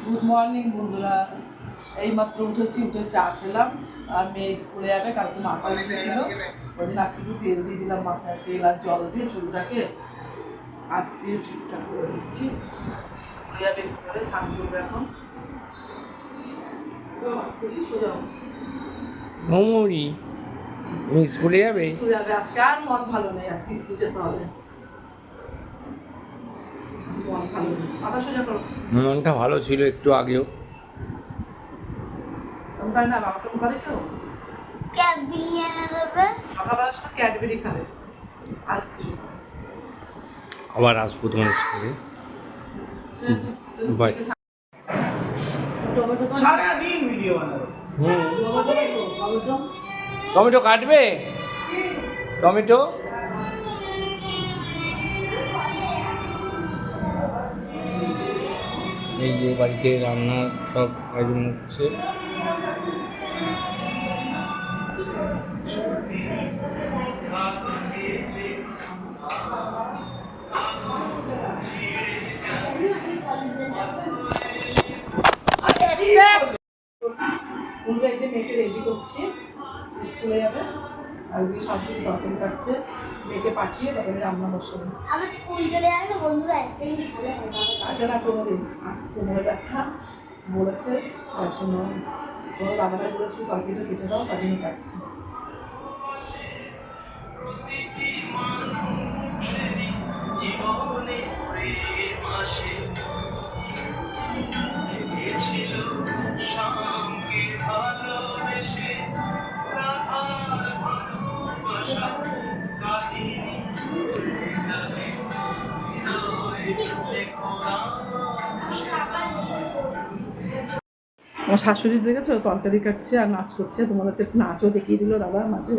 Good morning বন্ধুরা। এইমাত্র উঠেছি, উঠে চা খেলাম। আর মেয়ে স্কুলে যাবে, কালকে মাথা উঠেছিল, ওই দিন আজকে একটু তেল দিয়ে দিলাম মাথায়, তেল আর জল দিয়ে চুলটাকে আস্তে ঠিকঠাক করে দিচ্ছি। স্কুলে যাবে, একটু করে স্নান করবে এখন। সোজা মৌরি তুমি স্কুলে যাবে? স্কুলে যাবে আজকে, আর মন ভালো নেই, আজকে স্কুল যেতে হবে। মন ভালো নেই, মাথা সোজা করো। মনটা ভালো ছিল একটু আগেও। তাই না, বাবাকে বলে কেউ ক্যাডবেরি এনে দেবে। সকালবেলা শুধু ক্যাডবেরি খাবে, আর কিছু না। আবার আসবো তোমার স্কুলে। বাই। সারাদিন ভিডিও বানাবো। টমেটো কাটবে? টমেটো এই যে বাড়িতে রান্নার সব আয়োজন হচ্ছে। বন্ধুরা, এই যে মেয়েকে রেডি করছি, স্কুলে যাবে। আর ওই শাশুড়ি তরকারি কাটছে, মেয়েকে পাঠিয়ে তরকারি রান্না বসাবে। আমার স্কুল গেলে আসে বন্ধুরা, একটাই ভালো হয়। কাটে না কোনোদিন, আজ কোমরে ব্যথা বলেছে, তার জন্য কোনো দাদাভাই বলেছিল তরকারিটা কেটে দাও, তার জন্য কাটছে। আমার শাশুড়ি দেখেছো তরকারি কাটছে আর নাচ করছে, তোমাদেরকে একটু নাচও দেখিয়ে দিল দাদা মাঝে।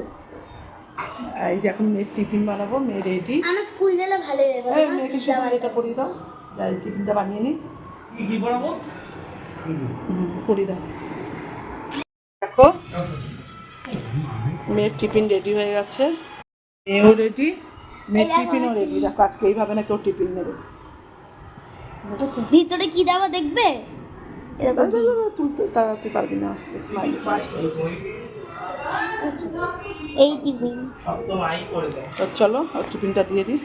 এই যে এখন মেয়ের টিফিন বানাবো, মেয়ে রেডি। আমার স্কুল গেলে ভালো হবে। মেয়েকে শুধু এটা পরিয়ে দাও, যাই টিফিনটা বানিয়ে নিই। কি বানাবো? পরিয়ে দাও। দেখো মেয়ের টিফিন রেডি হয়ে গেছে, মেয়েও রেডি, মেয়ের টিফিনও রেডি। দেখো আজকে এইভাবে না কেউ টিফিন নেবে, বুঝেছো? ভিতরে কি দেওয়া দেখবে? তুলতে তাড়াতাড়ি পারবি না, স্মাইল। এই টিফিন তো চলো আর টিফিনটা দিয়ে দিই।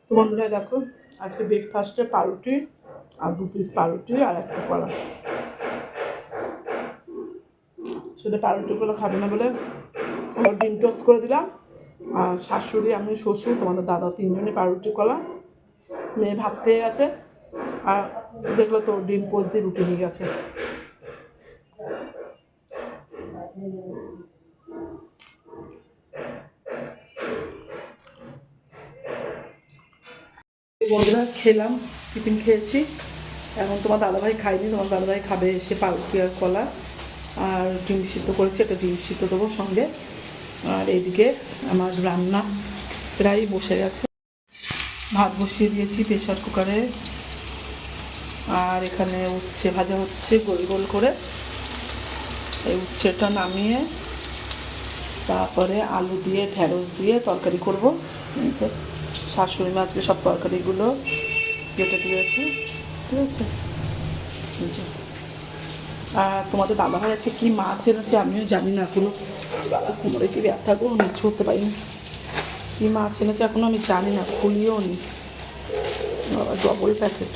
তো বন্ধুরা দেখো, আজকে ব্রেকফাস্টে পাউরুটি আর 2 পিস পাউরুটি আর একটা কলা। সেটা পাউরুটিগুলো খাবে না বলে ডিম টোস্ট করে দিলাম। আর শাশুড়ি, আমি, শ্বশুর, তোমাদের দাদা, 3 জনই পাউরুটি কলা। মেয়ে ভাত খেয়ে গেছে, আর দেখলো তো ডিম পোস্ট দিয়ে রুটি নিয়ে গেছে। বন্ধুরা খেলাম, টিফিন খেয়েছি। এখন তোমার দাদাভাই খাইনি, তোমার দাদাভাই খাবে এসে পাউরুটি আর কলা আর ডিম সিদ্ধ করেছি, একটা ডিম সিদ্ধ দেবো সঙ্গে। আর এইদিকে আমার রান্না প্রায় বসে গেছে, ভাত বসিয়ে দিয়েছি প্রেশার কুকারে। আর এখানে উচ্ছে ভাজা হচ্ছে গোল গোল করে। এই উচ্ছেটা নামিয়ে তারপরে আলু দিয়ে ঢেঁড়স দিয়ে তরকারি করবো। শাশুড়ি মা আজকে সব তরকারিগুলো কেটে দিয়েছে, ঠিক আছে। আর তোমাদের দাদাভাই আছে কি মাছ এনেছে আমিও জানি না এখনো, কোমরে কি ব্যথা গো, নিচু হতে পারিনি। কী মাছ এনেছে এখনো আমি জানি না, খুলিও নি। ডবল প্যাকেট,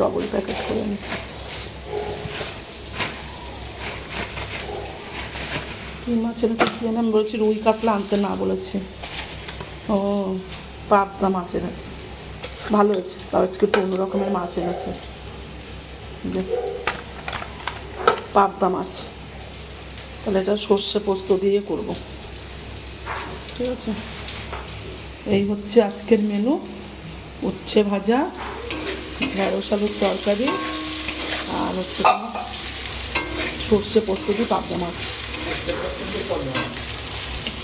ডবল প্যাকেট করে এনেছে। কী মাছ এনেছে কি আমি বলছি, রুই কাতলা আনতে না বলেছে। ও পাবদা মাছ এনেছে, ভালো হয়েছে, তাও আজকে একটু অন্য রকমের মাছ এনেছে, পাবদা মাছ। তাহলে এটা সর্ষে পোস্ত দিয়ে করব, ঠিক আছে। এই হচ্ছে আজকের মেনু, উচ্ছে ভাজা, ঢেঁড়স আলুর তরকারি, আর হচ্ছে সর্ষে পোস্ত দিয়ে পাবদা মাছ।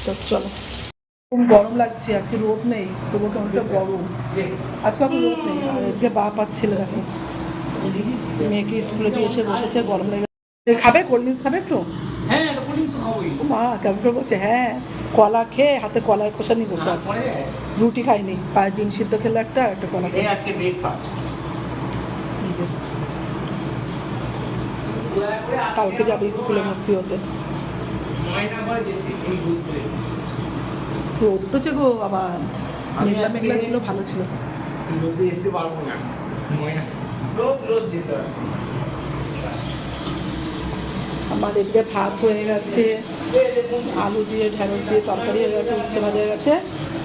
তো চলো, খুব গরম লাগছে, আজকে রোদ নেই, তবু কেমনটা গরম। আজকে অত রোদ নেই। আর আজকে বাপ আর ছেলে দেখো, মেয়েকে স্কুলে দিয়ে এসে বসেছে, গরম লেগে। খাবে কোল্ড ড্রিঙ্কস খাবে একটু? হ্যাঁ, কোল্ড ড্রিঙ্কস খাবোই। মা কেমন করে বলছে, হ্যাঁ কলা খেয়ে হাতে কলার খোসা নিয়ে বসে আছে। রুটি খাইনি, পায়ের ডিম সিদ্ধ খেলে একটা আর একটা কলা খেলে। আজকে ব্রেকফাস্ট। কালকে যাবে স্কুলে ভর্তি হতে। রোদ উঠেছে গো আবার, মেঘলা মেঘলা ছিল, ভালো ছিল। আমার এদিকে ভাত হয়ে গেছে, আলু দিয়ে ঢেঁড়স দিয়ে তরকারি হয়ে গেছে, উচ্ছে ভাজা হয়ে গেছে।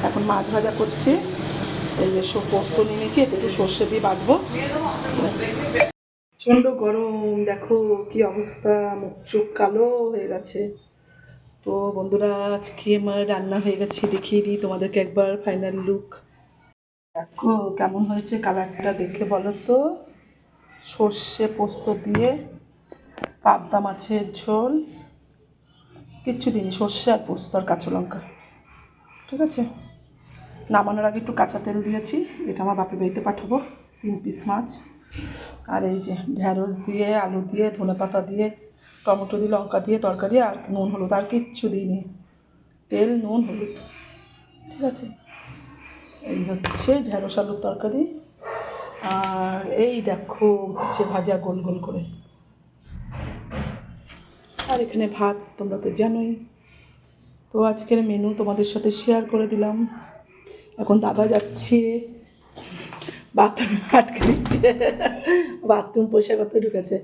এখন মাছ ভাজা করছি। এই যে পোস্ত নিয়ে নিয়েছি, এতে একটু সর্ষে দিয়ে বাটবো। প্রচণ্ড গরম, দেখো কি অবস্থা, মুখ চোখ কালো হয়ে গেছে। তো বন্ধুরা, আজকে আমার রান্না হয়ে গেছে, দেখিয়ে দিই তোমাদেরকে একবার ফাইনাল লুক। দেখো কেমন হয়েছে কালারটা, দেখে বলো তো। সর্ষে পোস্ত দিয়ে পাবদা মাছের ঝোল, কিচ্ছু দিইনি, সর্ষে আর পোস্ত আর কাঁচা লঙ্কা, ঠিক আছে। নামানোর আগে একটু কাঁচা তেল দিয়েছি, এটা আমার বাপের বাড়িতে পাঠাবো, 3 পিস মাছ। আর এই যে ঢ্যাঁড়স দিয়ে, আলু দিয়ে, ধনেপাতা দিয়ে, টমেটো দিয়ে, লঙ্কা দিয়ে তরকারি, আর নুন হলুদ, আর কিচ্ছু দিইনি, তেল নুন হলুদ, ঠিক আছে। এই হচ্ছে ঢ্যাঁড়স আলুর তরকারি। আর এই দেখো হচ্ছে ভাজা গোল গোল করে। আর এখানে ভাত, তোমরা তো জানোই। তো আজকের মেনু তোমাদের সাথে শেয়ার করে দিলাম। এখন দাদা যাচ্ছে বাথরুম, আটকে দিচ্ছে, বাথরুম পয়সা করতে ঢুকেছে।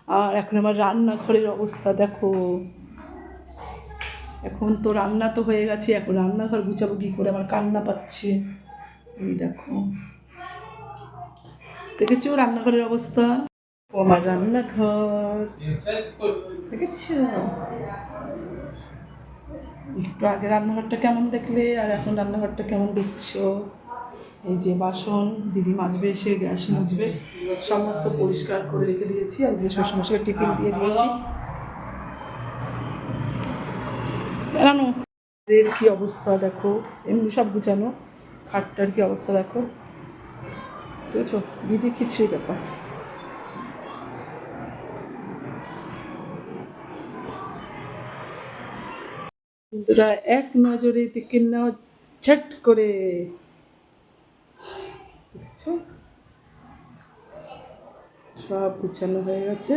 আর এখন আমার রান্নাঘরের অবস্থা দেখো। এখন তো রান্না তো হয়ে গেছে, এখন রান্নাঘর গুছাবো কী করে, আমার কান্না পাচ্ছে। এই দেখো, দেখেছো রান্নাঘরের অবস্থা, ও আমার রান্নাঘর দেখেছো। একটু আগে রান্নাঘরটা কেমন দেখলে, আর এখন রান্নাঘরটা কেমন দেখছো। এই যে বাসন দিদি মাজবে, এসে গ্যাস মুছবে, সমস্ত পরিষ্কার করে রেখে দিয়েছি। আর যে শ্বশুরমশাইকে টিফিন দিয়ে দিয়েছি। কেন এর কী অবস্থা দেখো, এমনি সব গুছানো, খাটটার কী অবস্থা দেখো, বুঝেছো, দিদি খিচড়ি ব্যাপার। বন্ধুরা, এক নজরে দিকে নাও ঝট করে, দেখছো সব গুছানো হয়ে গেছে।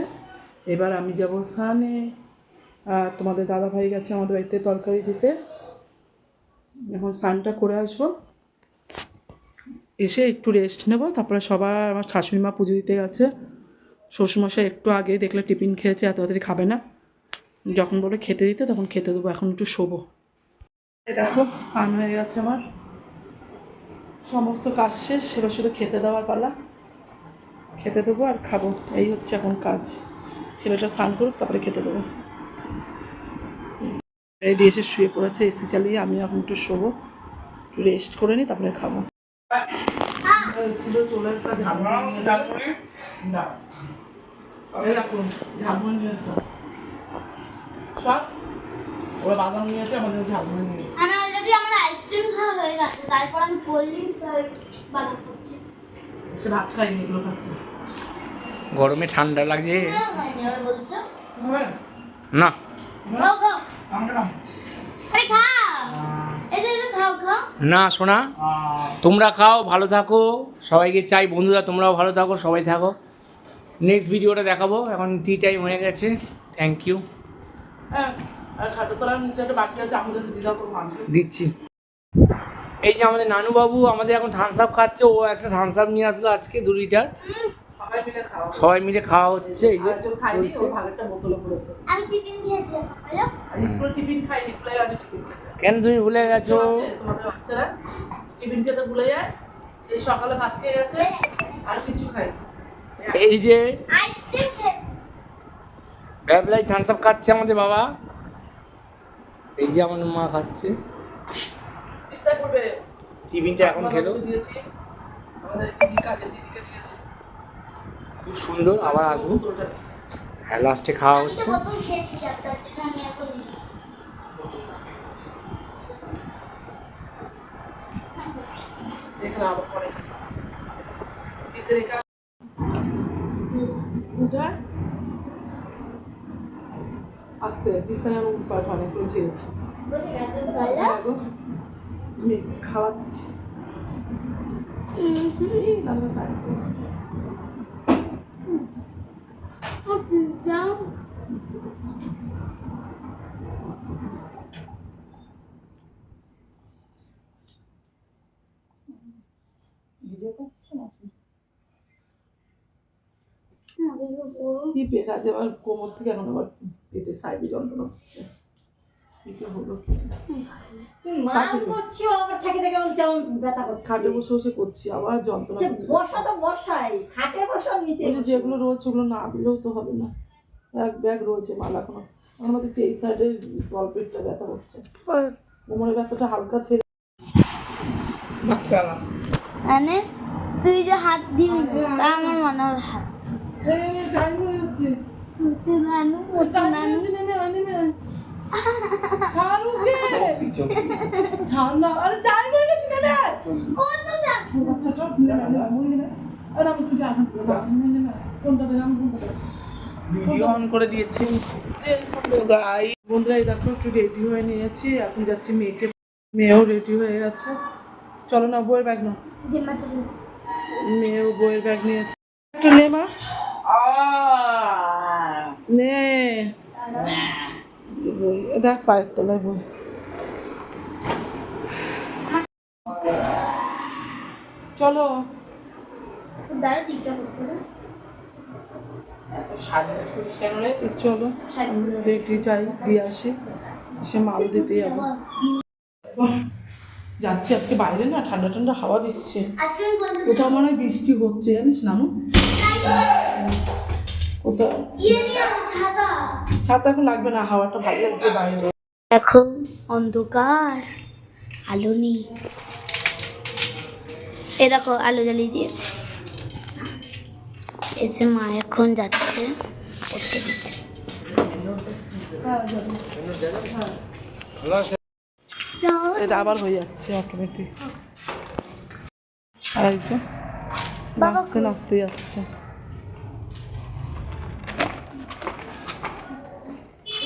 এবার আমি যাব স্নানে। আর তোমাদের দাদাভাই গেছে আমাদের বাড়িতে তরকারি দিতে, এখন স্নানটা করে আসবো, এসে একটু রেস্ট নেব। তারপরে সবার, আমার শাশুড়ি মা পুজো দিতে গেছে, শ্বশুরমশাই একটু আগে দেখলে টিফিন খেয়েছে, এত তাড়াতাড়ি খাবে না, যখন বলে খেতে দিতে তখন খেতে দেবো, এখন একটু শোবো। দেখো স্নান হয়ে গেছে আমার, সমস্ত কাজ শেষ, এবার শুধু খেতে দেওয়ার পালা, খেতে দেবো আর খাবো, এই হচ্ছে এখন কাজ। ছেলেটা স্নান করুক, তারপরে খেতে দেবো। এই দিয়ে এসে শুয়ে পড়েছে এসি চালিয়ে, আমি এখন একটু শোবো, একটু রেস্ট করে নিই, তারপরে খাবো। স্কুলে চলে এসে ঝালমুড়ি নিয়ে এসে, ঝালমুড়ি নিয়ে এসে সব, ওরা বাদাম নিয়েছে, আমাদের ঝালমুড়ি নিয়ে এসে। আমি অলরেডি আমার আইসক্রিম খাওয়া হয়ে গেছে, তারপর আমি কোল্ড ড্রিঙ্কস বানাতে করছি। এসে ভাত খাইনি, এগুলো খাচ্ছে। গরমে ঠান্ডা লাগে এবার বলছো না। খাও খাও, আরে খাও, এই যে খাও খাও না শোনা, তোমরা খাও, ভালো থাকো, সবাইকে চাই বন্ধুরা তোমরাও ভালো থাকো, সবাই থাকো। নেক্সট ভিডিওটা দেখাবো, এখন টি টাইম হয়ে গেছে। Thank you. হ্যাঁ, আর খাটো তলার নিচে একটা বাকি আছে, আমার কাছে দিদা করে মাংস দিচ্ছি। এই যে আমাদের নানুবাবু আমাদের এখন থামস আপ খাচ্ছে, ও একটা থামস আপ নিয়ে আসলো আজকে 2 লিটার, সবাই মিলে খাওয়া হচ্ছে। এই যে চলছে। ভাগেরটা বোতলে পড়েছে। আমি টিফিন খেয়েছি বলো। আর স্কুলে টিফিন খাইনি, ভুলে গেছে টিফিন খেতে। কেন তুমি ভুলে গেছো? তোমাদের বাচ্চারা টিফিন খেতে ভুলে যায়, এই সকালে ভাত খেয়ে গেছে আর কিছু খায়নি। এই যে আইসক্রিম খেয়েছি, ব্যাবলাই থামস আপ খাচ্ছে আমাদের বাবা, এই যে আমার মা খাচ্ছে। বিস্তার করবে, টিফিনটা এখন খেলো, দিয়েছি আমাদের দিদি, কাজের দিদিকে দিয়েছি, খুব সুন্দর। আবার আসবো। হ্যাঁ, লাস্টে খাওয়া হচ্ছে। বোতল খেয়েছি, তার জন্য আমি এখন দেখলাম আবার পরে পিসের কাজ উঠা আস্তে বিস্তার অনেকগুলো ছেড়েছি। দেখো মেয়েকে খাওয়াচ্ছি। এই দাদা খাই দিয়েছে। ভিডিও করছি নাকি? কি পেট আছে আবার কোমর থেকে এখন আবার পেটের সাইডে যন্ত্রণা হচ্ছে। কি যে হলো কি মাল করছি আবার থেকে থেকে বলছে আমার ব্যথা করছে। খাটে বসে বসে করছি আবার যন্ত্রণা হচ্ছে। বসা তো বসাই, খাটে বসা নিচে। বলি যেগুলো রয়েছে ওগুলো না দিলেও তো হবে না। এক ব্যাগ রয়েছে মাল এখনো। আমার দেখছি এই সাইডে তলপেটটা ব্যথা হচ্ছে, কোমরের ব্যথাটা হালকা ছেড়ে। মানে তুই যে হাত দিবি তা আমার মনে হয় হাত টাইম হয়ে গেছে। নানু টাইম হয়ে গেছে, নেমে আয়, নেমে আয়। ছাড়ু কে? ছাড় না, আরে টাইম হয়ে গেছে, নেমে আয়। ও তো যাক বাচ্চাটা নেমে আয়, নেমে আয়, নেমে আয়। আরে আমি তুই আঘাত দিবি না, নেমে আয়। ফোনটা দে, আমি ফোনটা দে। ভিডিও অন করে দিয়েছি। বন্ধুরা এই দেখো একটু রেডি হয়ে নিয়েছি, এখন যাচ্ছি মেয়েকে। মেয়েও রেডি হয়ে গেছে। চলো না, বইয়ের ব্যাগ নাও। জিম্মা চলিস মেয়েও বইয়ের ব্যাগ নিয়েছে। একটু নে মা, নে বই দেখ, পায়ের তলায় বই। চলো দাঁড়া টিকটক করতে না এত সাজানো ছুটিস কেন রে? তো চলো রেডি যাই, দিয়ে আসি, এসে মাল দিতে যাবো। যাচ্ছি আজকে বাইরে না ঠান্ডা ঠান্ডা হাওয়া দিচ্ছে, আজকে আমি বলতে কোথাও মনে হয় বৃষ্টি হচ্ছে জানিস নানু, কোথাও। নিয়ে ছাতা ছাতা এখন লাগবে না, হাওয়াটা ভালো লাগছে বাইরে। এখন অন্ধকার, আলো নেই। এ দেখো আলো জ্বালিয়ে দিয়েছে। এই যে মা এখন যাচ্ছে পড়তে দিতে। এটা আবার হয়ে যাচ্ছে অটোমেটিক। আর এই যে নাচতে নাচতে যাচ্ছে।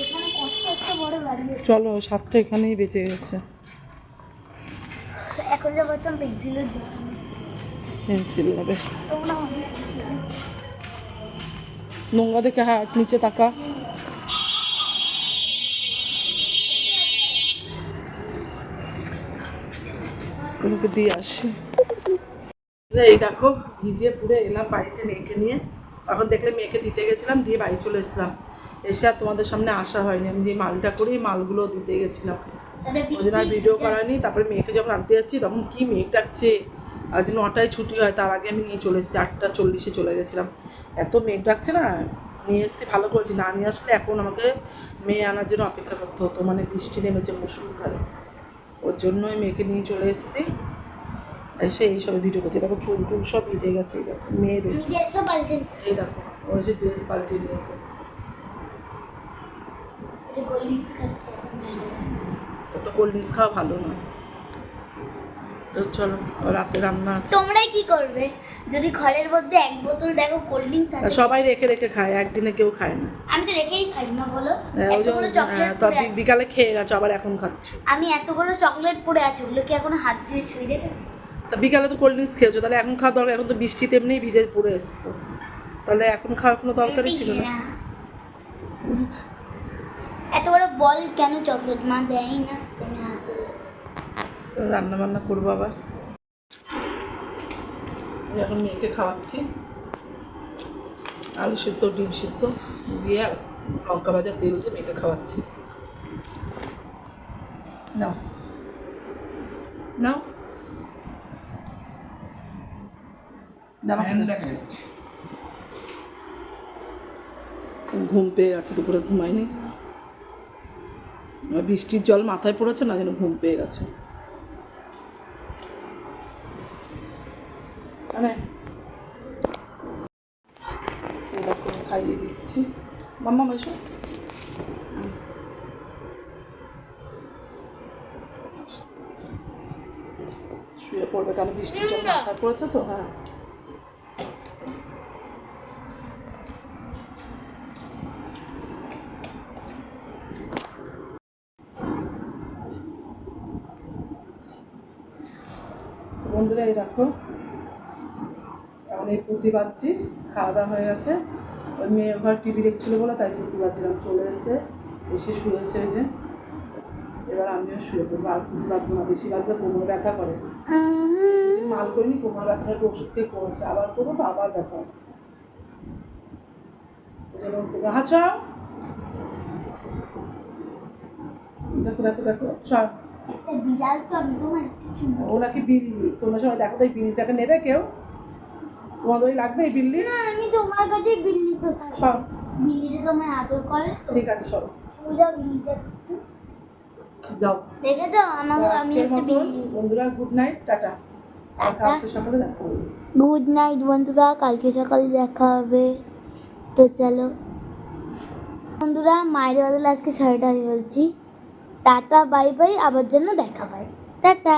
এখানে কত একটা বড় বাড়ি আছে। চলো 7টা এখানেই বেঁচে গেছে। এখন যে বলছিলাম পেন্সিলের দোকান, পেন্সিল নেবে, তোমরা নোংরা দেখে হাত নিচে তাকা। ওকে দিয়ে আসি। এই দেখো ভিজে পুরে এলাম বাড়িতে মেয়েকে নিয়ে। এখন দেখলে মেয়েকে দিতে গেছিলাম, দিয়ে বাড়ি চলে এসেছিলাম। এসে আর তোমাদের সামনে আসা হয়নি। আমি যে মালটা করি মালগুলো দিতে গেছিলাম, ওই জন্য আর ভিডিও করানি। তারপরে মেয়েকে যখন আনতে যাচ্ছি তখন কি মেঘ ডাকছে, আজ 9টায় ছুটি হয়, তার আগে আমি নিয়ে চলে এসেছি। 8টা 40-এ চলে গেছিলাম। এত মেঘ ডাকছে না, নিয়ে এসেছি ভালো করেছি। না নিয়ে আসলে এখন আমাকে মেয়ে আনার জন্য অপেক্ষা করতে হতো, মানে বৃষ্টি নেমেছে মুষলধারে। ওর জন্যই মেয়েকে নিয়ে চলে এসেছি। এসে এইসব ভিডিও করছে। দেখো চুল টুল সব ভিজে গেছে। এই দেখো মেয়ে দেখি, এই দেখো ও এসে ড্রেস পাল্টে নিয়েছে। ও তো কোল্ড ড্রিঙ্কস খাওয়া ভালো না। তো চলো রাতে রান্না আছে। তোমরাই কি করবে যদি ঘরের মধ্যে এক বোতল দেখো কোল্ড ড্রিঙ্কস আছে? সবাই রেখে রেখে খায়, একদিনে কেউ খায় না। আমি তো রেখেই খাই না বলো। ওই এতগুলো চকলেট তো পড়ে আছে। বিকালে খেয়ে গেছো, আবার এখন খাচ্ছ। আমি এতগুলো চকলেট পড়ে আছে, ওগুলো কি এখনো হাত ধুয়ে ছুঁয়ে দেখেছি? তা বিকালে তো কোল্ড ড্রিঙ্কস খেয়েছো, তাহলে এখন খাওয়া দরকার। এখন তো বৃষ্টিতে এমনিই ভিজে পড়ে এসছো, তাহলে এখন খাওয়ার কোনো দরকারই ছিল না। এত বড় বল কেন চকলেট মা দেয়ই না, তুমি হাত ধুয়ে। তো রান্না বান্না করবো আবার। এখন মেয়েকে খাওয়াচ্ছি আলু সিদ্ধ ডিম সিদ্ধ দিয়ে আর লঙ্কা ভাজা তেল দিয়ে মেয়েকে খাওয়াচ্ছি। নাও নাও, ঘুম পেয়ে গেছে, দুপুরে ঘুমায়নি। বৃষ্টির জল মাথায় পড়েছে না, যেন ঘুম পেয়ে গেছে। মানে খাইয়ে দিচ্ছি। মাম্মা এসো, শুয়ে পড়বে, কারণ বৃষ্টির জল মাথায় পড়েছে তো। হ্যাঁ বন্ধুরা এই দেখো এখন এই পুঁতি বাজছি, খাওয়া দাওয়া হয়ে গেছে। ওই মেয়ে ঘর টিভি দেখছিল বলে তাই পুঁতি বাজছিলাম, চলে এসছে, এসে শুয়েছে ওই যে। এবার আমিও শুয়ে পড়বো, আর পুঁতি বাজবো না, বেশি বাজলে কোমর ব্যথা করে। মাল করিনি, কোমর ব্যথাটা একটু ওষুধ খেয়ে কমেছে, আবার করবো তো আবার ব্যথা হবে। আচ্ছা দেখো দেখো দেখো চল, একটা বিড়াল তো আমি তোমার একটু চুমু ও নাকি বিল্লি, তোমরা সবাই দেখো তো এই বিল্লিটাকে নেবে কেউ? তোমাদের ওই লাগবে এই বিল্লি? না, আমি তোমার কাছে বিল্লি কোথায়? সব বিল্লিটা তোমার আদর করে তো। ঠিক আছে সব ওইটা বিল্লিটা যাও। দেখেছো আমাকে, আমি আজকের একটা মতো বিল্লি। বন্ধুরা গুড নাইট, টাটা। আর টাটা। কালকে সকালে দেখা হবে। গুড নাইট বন্ধুরা, কালকে সকালে দেখা হবে। তো চলো বন্ধুরা, মায়ের বদলে আজকে সরিটা আমি বলছি। টাটা বাই বাই, আবার জন্য দেখা পাই। টাটা।